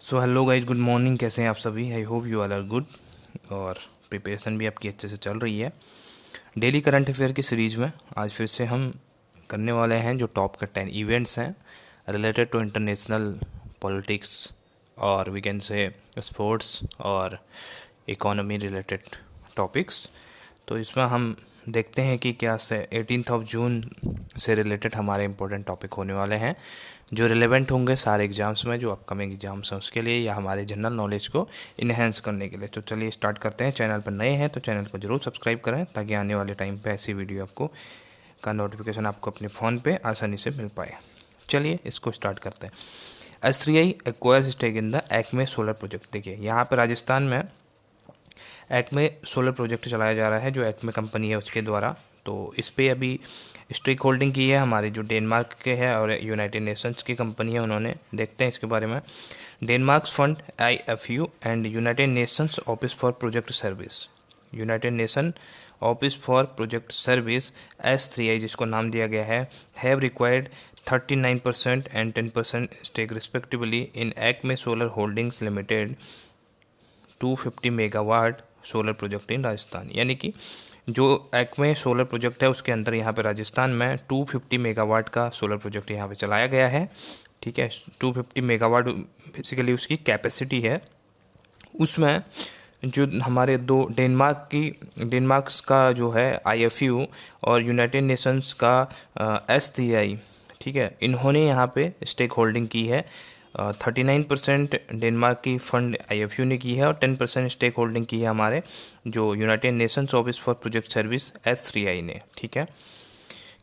सो hello guys, good morning. कैसे हैं आप सभी? I hope you all are good. और प्रिपरेशन भी आपकी अच्छे से चल रही है। डेली करंट अफेयर की सीरीज़ में आज फिर से हम करने वाले हैं जो टॉप का 10 इवेंट्स हैं रिलेटेड टू इंटरनेशनल पॉलिटिक्स और वी कैन से स्पोर्ट्स और इकोनॉमी रिलेटेड टॉपिक्स। तो इसमें हम देखते हैं कि क्या से 18 जून से रिलेटेड हमारे इंपॉर्टेंट टॉपिक होने वाले हैं जो रिलेवेंट होंगे सारे एग्जाम्स में, जो अपकमिंग एग्जाम्स हैं उसके लिए या हमारे जनरल नॉलेज को इन्हेंस करने के लिए। तो चलिए स्टार्ट करते हैं। चैनल पर नए हैं तो चैनल को जरूर सब्सक्राइब करें ताकि आने वाले टाइम पे ऐसी वीडियो आपको का नोटिफिकेशन आपको अपने फ़ोन पे आसानी से मिल पाए। चलिए इसको स्टार्ट करते हैं। S3I acquires stake in the Acme solar project. देखिए यहाँ पर राजस्थान में एक्मे सोलर प्रोजेक्ट चलाया जा रहा है जो एक्मे कंपनी है उसके द्वारा। तो इस पर अभी स्टेक होल्डिंग की है हमारी जो डेनमार्क के है और यूनाइटेड नेशंस की कंपनी है उन्होंने। देखते हैं इसके बारे में। Denmark's fund IFU and United Nations office for project service, United Nation office for project service S3I जिसको नाम दिया गया है, have required 39% and 10% stake respectively in Acme solar holdings limited 250 megawatt solar project in Rajasthan. यानी कि जो Acme solar project है उसके अंदर यहाँ पे राजस्थान में 250 मेगावाट का सोलर प्रोजेक्ट यहाँ पे चलाया गया है। ठीक है, 250 मेगावाट बेसिकली उसकी कैपेसिटी है। उसमें जो हमारे दो डेनमार्क का जो है IFU और यूनाइटेड नेशंस का S3I, ठीक है, इन्होंने यहाँ पे स्टेक होल्डिंग की है। 39% डेनमार्क की फंड IFU ने की है और 10% स्टेक होल्डिंग की है हमारे जो United Nations office for project service S3I ने। ठीक है,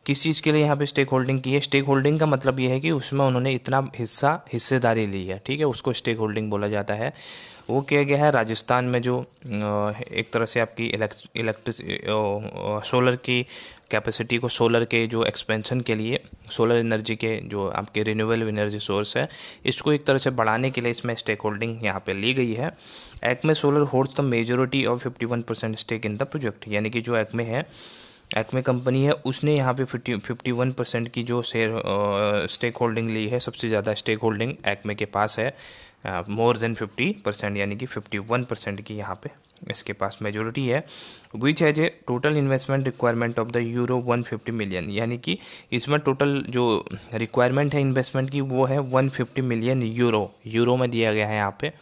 किस चीज़ के लिए यहाँ पे स्टेक होल्डिंग की है? स्टेक होल्डिंग का मतलब ये है कि उसमें उन्होंने इतना हिस्सेदारी ली है। ठीक है, उसको स्टेक होल्डिंग बोला जाता है। वो किया गया है राजस्थान में जो एक तरह से आपकी सोलर की कैपेसिटी को, सोलर के जो एक्सपेंशन के लिए, सोलर एनर्जी के जो आपके रिन्यूएबल एनर्जी सोर्स है, इसको एक तरह से बढ़ाने के लिए इसमें स्टेक होल्डिंग यहाँ पे ली गई है। Acme solar holds the majority of 51% stake in the project. यानी कि जो एक्मे कंपनी है उसने यहाँ पे 51% की जो स्टेक होल्डिंग ली है। सबसे ज़्यादा स्टेक होल्डिंग एक्मे के पास है, मोर देन 50%, यानी कि 51% की यहाँ पे इसके पास मेजोरिटी है। Which has a total investment requirement of the euro 150 million. यानी कि इसमें टोटल जो रिक्वायरमेंट है इन्वेस्टमेंट की वो है 150 मिलियन यूरो में दिया गया है यहाँ पे।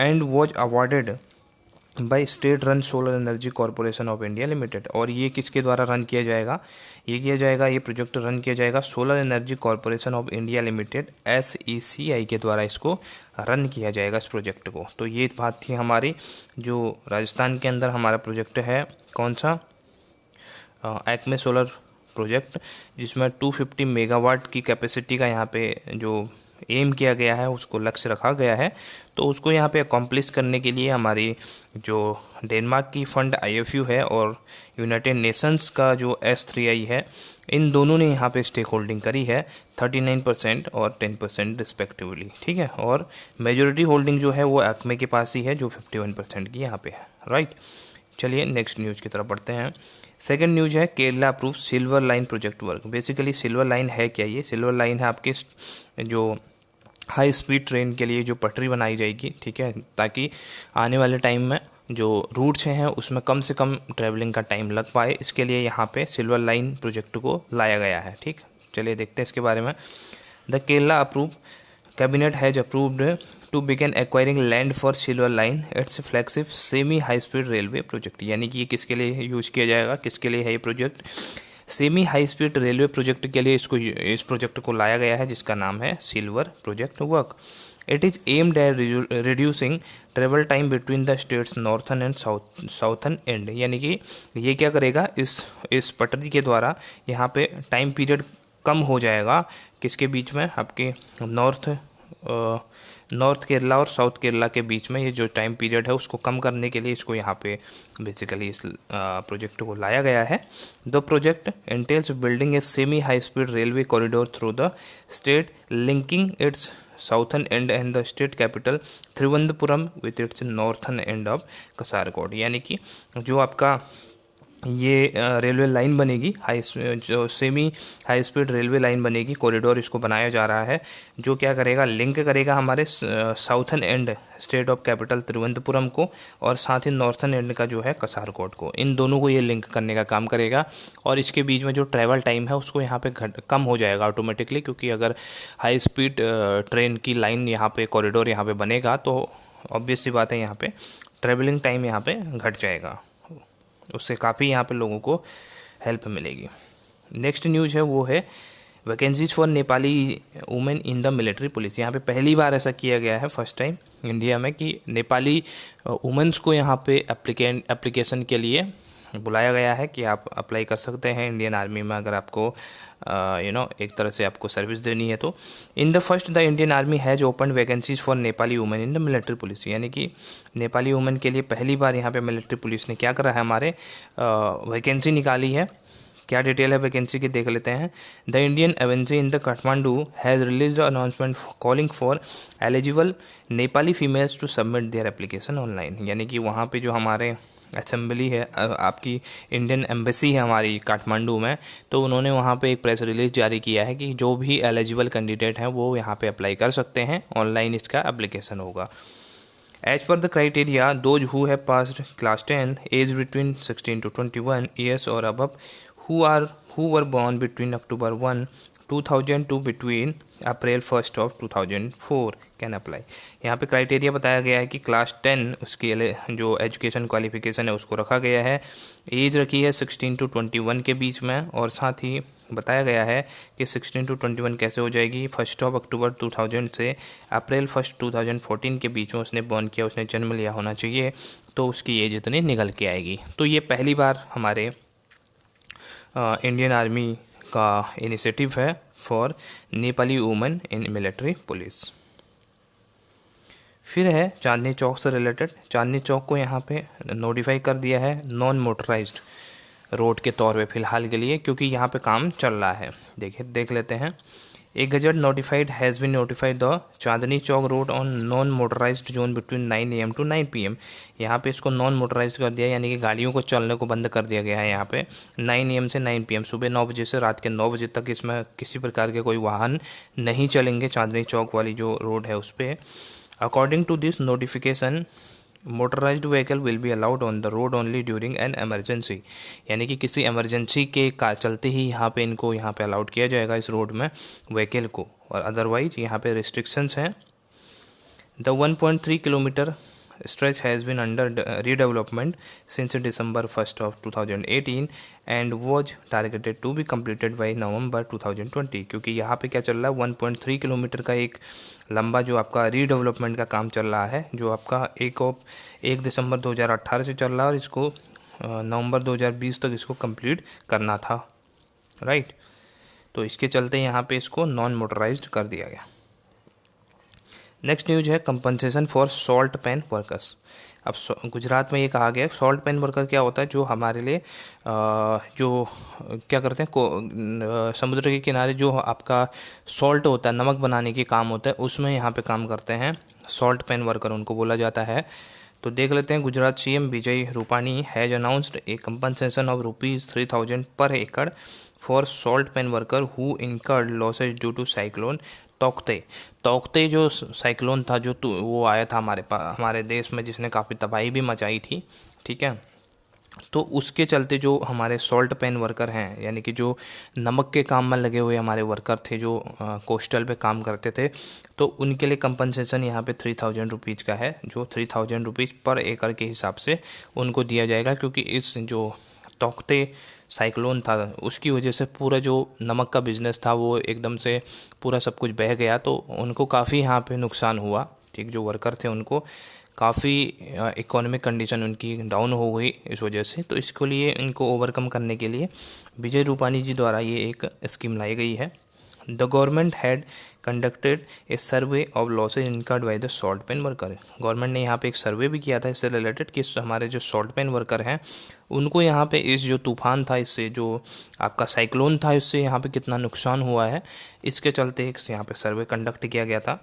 And was awarded by state run solar energy corporation of India limited. और ये किसके द्वारा रन किया जाएगा? ये प्रोजेक्ट रन किया जाएगा solar energy corporation of India limited SECI के द्वारा इसको रन किया जाएगा इस प्रोजेक्ट को। तो ये बात थी हमारी जो राजस्थान के अंदर हमारा प्रोजेक्ट है, कौन सा? एक्मे सोलर प्रोजेक्ट, जिसमें 250 मेगावाट की कैपेसिटी का यहाँ पे जो एम किया गया है, उसको लक्ष्य रखा गया है। तो उसको यहाँ पे अकॉम्प्लिश करने के लिए हमारी जो डेनमार्क की फंड IFU है और यूनाइटेड नेशंस का जो S3I है, इन दोनों ने यहाँ पे स्टेक होल्डिंग करी है 39% और 10% रिस्पेक्टिवली। ठीक है, और मेजोरिटी होल्डिंग जो है वो एक्मे के पास ही है जो 51% की यहाँ पे है। राइट, चलिए नेक्स्ट न्यूज़ की तरफ बढ़ते हैं। सेकंड न्यूज है Kerala approve silver line project work. Basically silver line है क्या? ये सिल्वर लाइन है आपके जो हाई स्पीड ट्रेन के लिए जो पटरी बनाई जाएगी। ठीक है, ताकि आने वाले टाइम में जो रूट्स हैं उसमें कम से कम ट्रैवलिंग का टाइम लग पाए, इसके लिए यहाँ पे सिल्वर लाइन प्रोजेक्ट को लाया गया है। ठीक, चलिए देखते हैं इसके बारे में। The Kerala approve cabinet has approved to begin acquiring land for Silver Line, its flagship semi high speed railway project. यानी कि ये किसके लिए यूज किया जाएगा, किसके लिए है ये project? Semi high speed railway project के लिए इस प्रोजेक्ट को लाया गया है जिसका नाम है silver project work. It is aimed at reducing travel time between the states northern and southern and. यानी कि ये क्या करेगा, इस पटरी के द्वारा यहाँ पे टाइम पीरियड कम हो जाएगा। किसके बीच में? आपके नॉर्थ केरला और साउथ केरला के बीच में ये जो टाइम पीरियड है उसको कम करने के लिए इसको यहाँ पे बेसिकली इस प्रोजेक्ट को लाया गया है। The project एंटेल्स building a semi high speed railway corridor through the state linking it's southern and the state capital Thiruvananthapuram with its northern end of Kasaragod. यानी कि जो आपका ये रेलवे लाइन बनेगी, जो semi high speed railway line बनेगी, corridor इसको बनाया जा रहा है, जो क्या करेगा, लिंक करेगा हमारे southern and state of capital Thiruvananthapuram को और साथ ही नॉर्थर्न एंड का जो है कासारगोड को, इन दोनों को ये लिंक करने का काम करेगा। और इसके बीच में जो ट्रैवल टाइम है उसको यहाँ पे कम हो जाएगा ऑटोमेटिकली, क्योंकि अगर हाई स्पीड ट्रेन की लाइन यहाँ पे, कॉरिडोर यहाँ पे बनेगा तो ऑब्वियस सी बात है यहाँ पे ट्रैवलिंग टाइम यहाँ पे घट जाएगा, उससे काफ़ी यहाँ पे लोगों को हेल्प मिलेगी। नेक्स्ट न्यूज़ है वो है vacancies for Nepali women in the military police. यहाँ पे पहली बार ऐसा किया गया है, फर्स्ट टाइम इंडिया में, कि नेपाली वुमेन्स को यहाँ पे एप्लीकेशन के लिए बुलाया गया है कि आप अप्लाई कर सकते हैं इंडियन आर्मी में, अगर आपको एक तरह से आपको सर्विस देनी है तो। In the first the Indian army has open vacancies for Nepali women in the military police, यानी कि नेपाली वुमेन के लिए पहली बार यहाँ पे मिलिट्री पुलिस ने क्या करा है, हमारे वैकेंसी निकाली है। क्या डिटेल है वैकेंसी की देख लेते हैं। The Indian embassy in the Kathmandu has release announcement calling for eligible Nepali females to submit their application online, यानी कि वहाँ पे जो हमारे असेंबली है, आपकी इंडियन एम्बेसी है हमारी काठमांडू में, तो उन्होंने वहाँ पे एक प्रेस रिलीज जारी किया है कि जो भी एलिजिबल कैंडिडेट हैं वो यहाँ पे अप्लाई कर सकते हैं, ऑनलाइन इसका एप्लीकेशन होगा। As per the criteria those who have passed class 10 age between 16 to 21 years और above who were born between October 1, 2000 to between April 1st of 2004 can apply. यहाँ पे क्राइटेरिया बताया गया है कि क्लास 10 उसके जो एजुकेशन क्वालिफिकेशन है उसको रखा गया है, एज रखी है 16 to 21 के बीच में, और साथ ही बताया गया है कि 16 to 21 कैसे हो जाएगी, 1 अक्टूबर 2000 से अप्रैल 1 2014 के बीच में उसने बॉर्न किया, उसने जन्म लिया होना चाहिए, तो उसकी एज इतनी निकल के आएगी। तो ये पहली बार हमारे इंडियन आर्मी का इनिशिएटिव है for Nepali women in military police. फिर है चांदनी चौक से रिलेटेड। चांदनी चौक को यहाँ पे नोटिफाई कर दिया है नॉन मोटराइज्ड रोड के तौर पे फ़िलहाल के लिए, क्योंकि यहाँ पे काम चल रहा है। देखिए देख लेते हैं। A gazette notified has been notified the Chandni Chowk road on non motorized zone between 9 AM to 9 PM। यहाँ पे इसको नॉन मोटराइज कर दिया, यानी कि गाड़ियों को चलने को बंद कर दिया गया है। यहाँ पे 9 AM से 9 PM, सुबह 9 बजे से रात के 9 बजे तक इसमें किसी प्रकार के कोई वाहन नहीं चलेंगे चांदनी चौक वाली जो रोड है उस पर। According to this notification motorised vehicle will be allowed on the road only during an emergency, यानी कि किसी एमरजेंसी के चलते ही यहाँ पे इनको यहाँ पे अलाउड किया जाएगा इस रोड में व्हीकल को, और अदरवाइज यहाँ पे रिस्ट्रिक्शंस हैं। The 1.3 kilometre stretch has been under redevelopment since December 1st of 2018 and was targeted to be completed by November 2020। क्योंकि यहाँ पे क्या चल रहा है, 1.3 किलोमीटर का एक लंबा जो आपका रीडेवलपमेंट का काम चल रहा है, जो आपका 1 दिसंबर 2018 से चल रहा है और इसको नवंबर 2020 तक इसको कंप्लीट करना था, राइट। तो इसके चलते यहाँ पे इसको नॉन मोटराइज्ड कर दिया गया। नेक्स्ट न्यूज है compensation for salt pan workers. अब गुजरात में ये कहा गया सॉल्ट पैन वर्कर क्या होता है, जो हमारे लिए जो क्या करते हैं समुद्र के किनारे जो आपका सॉल्ट होता है, नमक बनाने के काम होता है, उसमें यहाँ पे काम करते हैं सॉल्ट पैन वर्कर उनको बोला जाता है। तो देख लेते हैं। Gujarat CM Vijay Rupani has announced a compensation of ₹3000 per acre for salt pan worker who incurred losses due to cyclone Tauktae जो साइक्लोन था जो वो आया था हमारे देश में, जिसने काफ़ी तबाही भी मचाई थी, ठीक है। तो उसके चलते जो हमारे सॉल्ट पैन वर्कर हैं, यानी कि जो नमक के काम में लगे हुए हमारे वर्कर थे जो कोस्टल पे काम करते थे, तो उनके लिए कंपनसेशन यहाँ पे 3000 रुपीज़ का है, जो 3000 रुपीज़ पर एकड़ के हिसाब से उनको दिया जाएगा। क्योंकि इस जो तौकते साइक्लोन था उसकी वजह से पूरा जो नमक का बिज़नेस था वो एकदम से पूरा सब कुछ बह गया, तो उनको काफ़ी यहाँ पे नुकसान हुआ, ठीक। जो वर्कर थे उनको काफ़ी इकोनॉमिक कंडीशन उनकी डाउन हो गई इस वजह से। तो इसके लिए इनको ओवरकम करने के लिए विजय रूपानी जी द्वारा ये एक स्कीम लाई गई है। The government had conducted A survey of losses incurred by the salt pan worker. Government ने यहाँ पे एक सर्वे भी किया था इससे रिलेटेड कि हमारे जो सॉल्ट पैन वर्कर हैं उनको यहाँ पे इस जो तूफान था, इससे जो आपका साइक्लोन था, इससे यहाँ पे कितना नुकसान हुआ है, इसके चलते एक यहाँ पे सर्वे कंडक्ट किया गया था।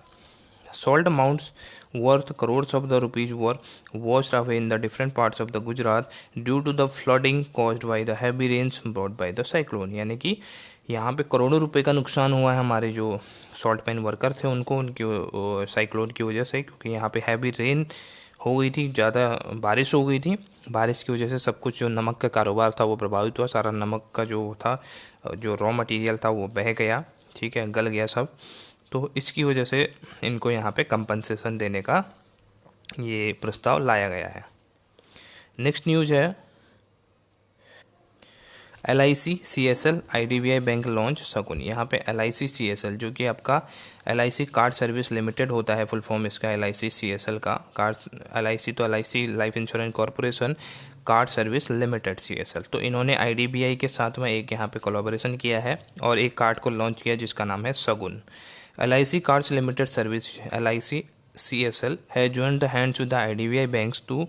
Salt amounts worth crores of the rupees were washed away in the different parts of the Gujarat due to the flooding caused by the heavy rains brought by the cyclone। यानी कि यहाँ पे करोड़ों रुपए का नुकसान हुआ है हमारे जो सॉल्ट पैन वर्कर थे उनको, उनकी साइक्लोन की वजह से, क्योंकि यहाँ पे हैवी रेन हो गई थी, ज़्यादा बारिश हो गई थी। बारिश की वजह से सब कुछ जो नमक का कारोबार था वो प्रभावित हुआ। सारा नमक का जो था, जो रॉ मटेरियल था वो बह गया, ठीक है, गल गया सब। तो इसकी वजह से इनको यहाँ पे कंपनसेशन देने का ये प्रस्ताव लाया गया है। नेक्स्ट न्यूज़ है LIC CSL IDBI bank launch Shagun. यहाँ पे LIC CSL जो कि आपका LIC कार्ड सर्विस लिमिटेड होता है, फुल फॉर्म इसका LIC CSL का। कार्ड LIC तो LIC life insurance corporation, card service limited CSL। तो इन्होंने IDBI के साथ में एक यहाँ पे कोलैबोरेशन किया है और एक कार्ड को लॉन्च किया जिसका नाम है शगुन। LIC cards limited service LIC CSL है joined the hands with the IDBI banks to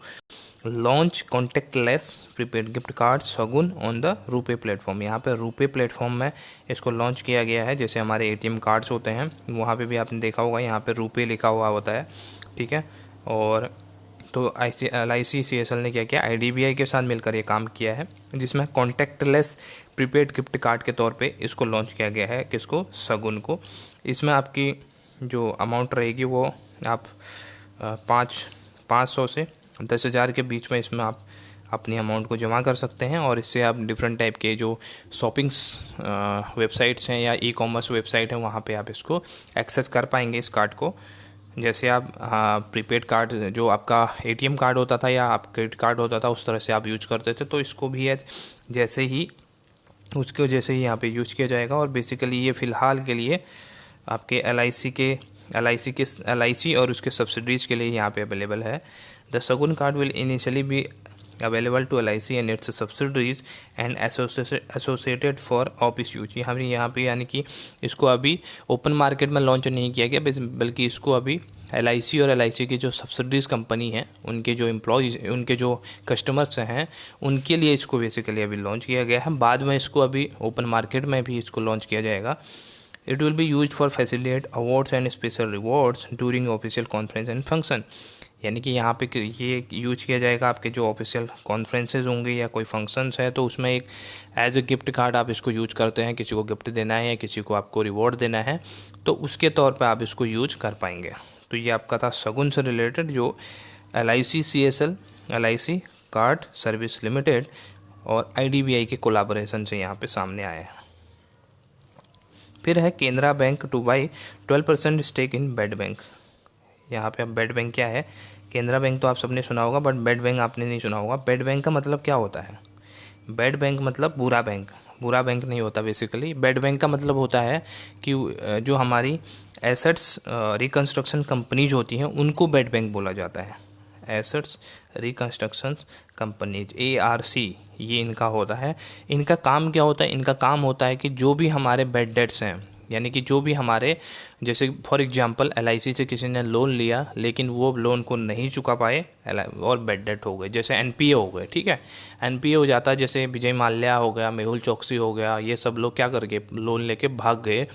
launch contact lens prepaid gift card Shagun on the RuPay platform. यहाँ पे रूपे प्लेटफॉर्म में इसको लॉन्च किया गया है। जैसे हमारे ATM कार्ड्स होते हैं वहाँ पे भी आपने देखा होगा, यहाँ पे रूपे लिखा हुआ होता है, ठीक है। और तो LIC CSL ने क्या किया, IDBI के साथ मिलकर ये काम किया है, जिसमें कॉन्टेक्टलेस प्रीपेड गिफ्ट कार्ड के तौर पे इसको लॉन्च किया गया है। किसको? शगुन को। इसमें आपकी जो अमाउंट रहेगी वो आप 500 से 10,000 के बीच में इसमें आप अपनी अमाउंट को जमा कर सकते हैं। और इससे आप डिफरेंट टाइप के जो शॉपिंग्स वेबसाइट्स हैं या ई-कॉमर्स वेबसाइट है वहाँ पे आप इसको एक्सेस कर पाएंगे इस कार्ड को। जैसे आप प्रीपेड कार्ड जो आपका ATM कार्ड होता था या आप क्रेडिट कार्ड होता था उस तरह से आप यूज करते थे, तो इसको भी है जैसे ही उसको जैसे ही यहाँ पे यूज किया जाएगा। और बेसिकली ये फ़िलहाल के लिए आपके LIC और उसके सब्सिडीज़ के लिए यहाँ पे अवेलेबल है। The Shagun card will initially be available to LIC and its subsidies and associated for office use. यहाँ पे यानी कि इसको अभी ओपन मार्केट में लॉन्च नहीं किया गया, बल्कि इसको अभी LIC और LIC की जो सब्सिडीज़ कंपनी है उनके जो एम्प्लॉयज़, उनके जो कस्टमर्स हैं उनके लिए इसको बेसिकली अभी लॉन्च किया गया है। बाद में इसको अभी ओपन मार्केट में भी इसको लॉन्च किया जाएगा। It will be used for facilitate awards and special rewards during official conference and function. यानी कि यहाँ पे ये यूज किया जाएगा आपके जो ऑफिशियल कॉन्फ्रेंसेज होंगे या कोई फंक्शंस है, तो उसमें एक एज ए गिफ्ट कार्ड आप इसको यूज करते हैं, किसी को गिफ्ट देना है या किसी को आपको रिवॉर्ड देना है, तो उसके तौर पे आप इसको यूज कर पाएंगे। तो ये आपका था शगुन से रिलेटेड जो LIC CSL LIC card service limited और IDBI के कोलाबोरेशन से यहाँ पे सामने आया है। फिर है Canara bank to buy 12% stake in bad bank. यहाँ पे अब बेड बैंक क्या है, केनरा बैंक तो आप सबने सुना होगा, बट बेड बैंक आपने नहीं सुना होगा। बेड बैंक का मतलब क्या होता है? बेड बैंक मतलब बुरा बैंक, बुरा बैंक नहीं होता बेसिकली। बेड बैंक का मतलब होता है कि जो हमारी एसेट्स रिकन्स्ट्रक्शन कंपनीज होती हैं उनको बेड बैंक बोला जाता है। एसेट्स रिकन्स्ट्रक्शन कंपनीज ARC ये इनका होता है। इनका काम क्या होता है? इनका काम होता है कि जो भी हमारे बेड डेट्स हैं, यानी कि जो भी हमारे, जैसे फॉर एग्जांपल LIC से किसी ने लोन लिया लेकिन वो लोन को नहीं चुका पाए और बेड डेट हो गए, जैसे NPA हो गए, ठीक है, NPA हो जाता है। जैसे विजय माल्या हो गया, मेहुल चौकसी हो गया, ये सब लोग क्या करके लोन लेके भाग गए,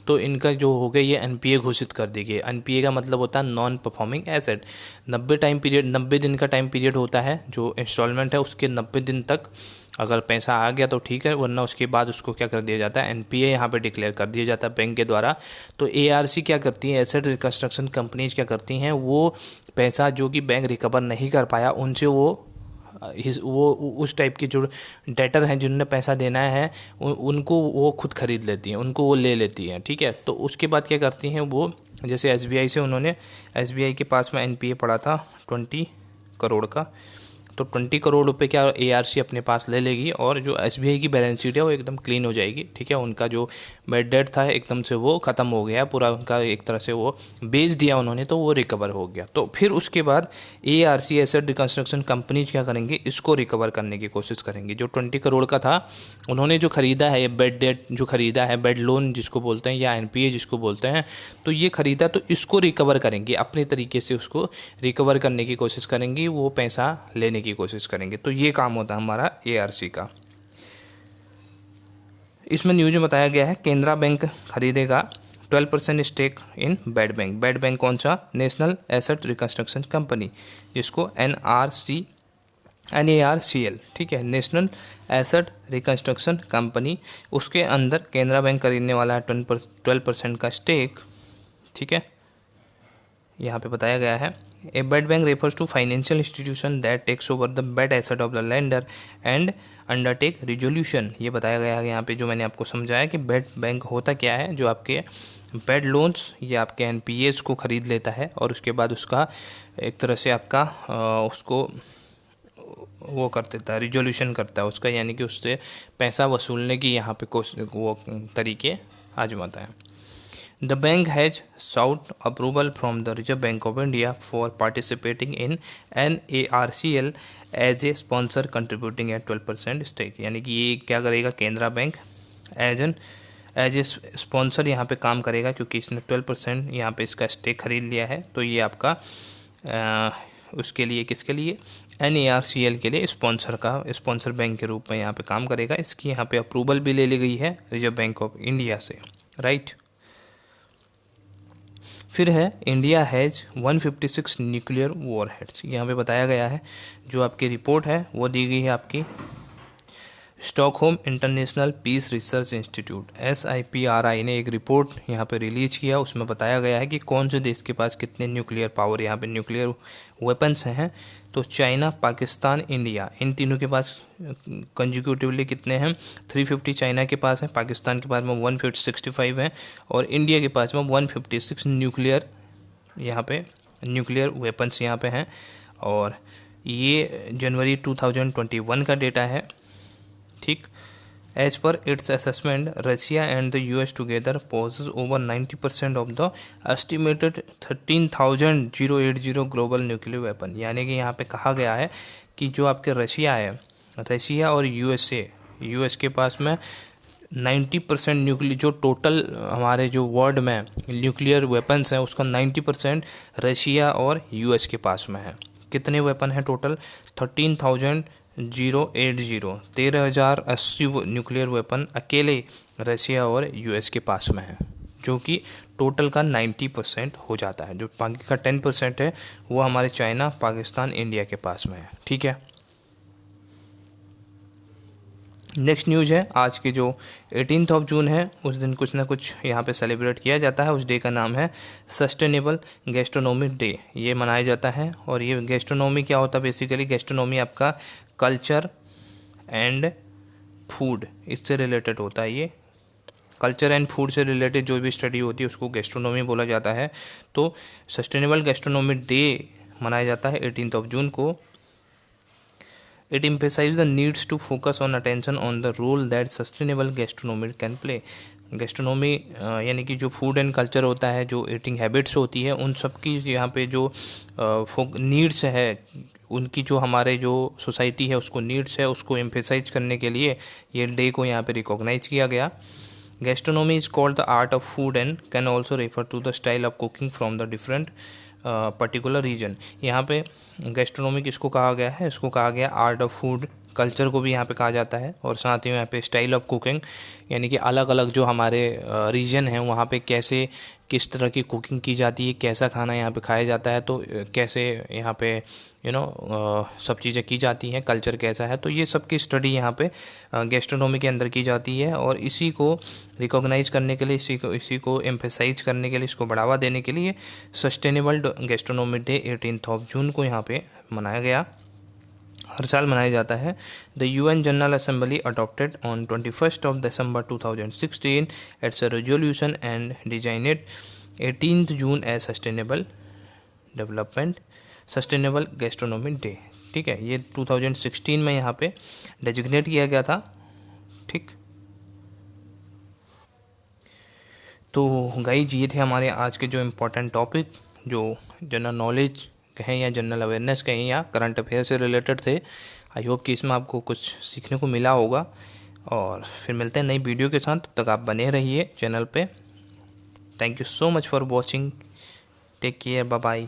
तो इनका जो हो गया ये NPA घोषित कर दी गई। NPA का मतलब होता है नॉन परफॉर्मिंग एसेट। 90 दिन का टाइम पीरियड होता है जो इंस्टॉलमेंट है, उसके 90 दिन तक अगर पैसा आ गया तो ठीक है, वरना उसके बाद उसको क्या कर दिया जाता है, NPA यहाँ पे डिक्लेयर कर दिया जाता है बैंक के द्वारा। तो ARC क्या करती है, एसेट रिकन्स्ट्रक्शन कंपनीज क्या करती हैं, वो पैसा जो कि बैंक रिकवर नहीं कर पाया उनसे वो उस टाइप के जो डेटर हैं जिन्होंने पैसा देना है उनको वो खुद खरीद लेती हैं, उनको वो ले लेती हैं, ठीक है। तो उसके बाद क्या करती हैं वो, जैसे SBI से उन्होंने, SBI के पास में NPA पड़ा था 20 करोड़ का, तो 20 करोड़ रुपए क्या ARC अपने पास ले लेगी और जो SBI की बैलेंस शीट है वो एकदम क्लीन हो जाएगी, ठीक है। उनका जो बेड डेट था एकदम से वो ख़त्म हो गया पूरा, उनका एक तरह से वो बेच दिया उन्होंने, तो वो रिकवर हो गया। तो फिर उसके बाद ARC एसेट रिकन्स्ट्रक्शन कंपनीज क्या करेंगे, इसको रिकवर करने की कोशिश करेंगे। जो 20 करोड़ का था उन्होंने जो ख़रीदा है, ये बेड डेट जो ख़रीदा है, बेड लोन जिसको बोलते हैं या NPA जिसको बोलते हैं, तो ये ख़रीदा, तो इसको रिकवर करेंगे अपने तरीके से, उसको रिकवर करने की कोशिश करेंगी, वो पैसा लेने की कोशिश करेंगे। तो ये काम होता है हमारा ARC का। इसमें न्यूज में बताया गया है केनरा बैंक खरीदेगा 12% stake in bad bank. Bad bank कौन सा? नेशनल एसेट रिकंस्ट्रक्शन कंपनी, जिसको NARCL, ठीक है, नेशनल एसेट रिकंस्ट्रक्शन कंपनी, उसके अंदर केनरा बैंक खरीदने वाला है 12% का स्टेक, ठीक है। यहाँ पे बताया गया है a bad bank refers to financial institution that takes over the bad asset of the lender and undertake resolution. ये बताया गया है यहाँ पे, जो मैंने आपको समझाया कि बेड बैंक होता क्या है, जो आपके बेड लोन्स या आपके NPAs को ख़रीद लेता है और उसके बाद उसका एक तरह से आपका उसको वो कर देता है, रिजोल्यूशन करता है उसका, यानी कि उससे पैसा वसूलने की यहाँ पे वो तरीके आजमाता है। The bank has sought approval from the Reserve Bank of India for participating in NARCL as a sponsor contributing at 12% stake. यानी कि ये क्या करेगा, Canara bank as a sponsor यहाँ पे काम करेगा, क्योंकि इसने 12% यहाँ पे इसका स्टेक खरीद लिया है। तो ये आपका उसके लिए, किसके लिए? NARCL के लिए स्पॉन्सर बैंक के रूप में यहाँ पे काम करेगा। इसकी यहाँ पे अप्रूवल भी ले ली गई है रिजर्व बैंक ऑफ इंडिया से, राइट। फिर है इंडिया हैज़ 156 न्यूक्लियर वॉरहेड्स। यहाँ पे बताया गया है, जो आपकी रिपोर्ट है वो दी गई है आपकी Stockholm international peace research institute SIPRI ने एक रिपोर्ट यहाँ पे रिलीज किया। उसमें बताया गया है कि कौन से देश के पास कितने न्यूक्लियर पावर, यहाँ पे न्यूक्लियर वेपन्स हैं। तो चाइना, पाकिस्तान, इंडिया, इन तीनों के पास कंजिक्यूटिवली कितने हैं? 350 चाइना के पास है, पाकिस्तान के पास में 165 है और इंडिया के पास में 156 न्यूक्लियर यहाँ पे न्यूक्लियर वेपन्स यहाँ पे हैं। और ये जनवरी 2021 का डेटा है, ठीक। As per its assessment Russia and the US together poses over 90% of the estimated 13,080 global nuclear weapon. यानी कि यहाँ पे कहा गया है कि जो आपके रशिया और US के पास में 90% न्यूक्लियर, जो टोटल हमारे जो वर्ल्ड में न्यूक्लियर वेपन्स हैं उसका 90% रशिया और US के पास में है। कितने वेपन हैं टोटल? 13,080 न्यूक्लियर वेपन अकेले रशिया और US के पास में है, जो कि टोटल का 90% हो जाता है। जो बाकी का 10% है वो हमारे चाइना, पाकिस्तान, इंडिया के पास में है, ठीक है। नेक्स्ट न्यूज़ है आज के जो 18 जून है, उस दिन कुछ ना कुछ यहाँ पे सेलिब्रेट किया जाता है। उस डे का नाम है सस्टेनेबल गैस्ट्रोनॉमी डे। ये मनाया जाता है। और ये गैस्ट्रोनॉमी क्या होता है? बेसिकली गैस्ट्रोनॉमी आपका कल्चर एंड फूड, इससे रिलेटेड होता है। ये कल्चर एंड फूड से रिलेटेड जो भी स्टडी होती है उसको गैस्ट्रोनॉमी बोला जाता है। तो सस्टेनेबल गैस्ट्रोनॉमी डे मनाया जाता है 18 जून को। It emphasizes the needs to focus on attention on the role that sustainable gastronomy can play. Gastronomy यानी कि जो फूड एंड कल्चर होता है, जो ईटिंग हैबिट्स होती है, उन सब की यहाँ पे जो नीड्स है, उनकी जो हमारे जो सोसाइटी है उसको नीड्स है, उसको एम्फेसाइज करने के लिए ये डे को यहाँ पे रिकॉग्नाइज किया गया। Gastronomy is called the art of food and can also refer to the style of cooking from the different particular region. यहाँ पे गैस्ट्रोनॉमी किसको कहा गया है? इसको कहा गया आर्ट ऑफ फूड, कल्चर को भी यहाँ पे कहा जाता है, और साथ ही यहाँ पे स्टाइल ऑफ कुकिंग, यानी कि अलग अलग जो हमारे रीजन हैं वहाँ पे कैसे किस तरह की कुकिंग की जाती है, कैसा खाना यहाँ पे खाया जाता है, तो कैसे यहाँ पे सब चीज़ें की जाती हैं, कल्चर कैसा है, तो ये सब की स्टडी यहाँ पे गैस्ट्रोनॉमी के अंदर की जाती है। और इसी को रिकॉग्नाइज करने के लिए, इसी को एम्फेसाइज करने के लिए, इसको बढ़ावा देने के लिए सस्टेनेबल गैस्ट्रोनॉमी डे 18 जून को यहाँ पे मनाया गया, हर साल मनाया जाता है। The UN general assembly adopted on 21 December 2016 its a resolution and designated 18 June as sustainable gastronomy day. ठीक है, ये 2016 में यहाँ पे डेजिग्नेट किया गया था। ठीक, तो गाइज ये थे हमारे आज के जो इम्पोर्टेंट टॉपिक, जो जनरल नॉलेज कहें या जनरल अवेयरनेस कहें या करंट अफेयर से रिलेटेड थे। आई होप कि इसमें आपको कुछ सीखने को मिला होगा, और फिर मिलते हैं नई वीडियो के साथ। तब तक आप बने रहिए चैनल पे। Thank you so much for watching. Take care, bye bye.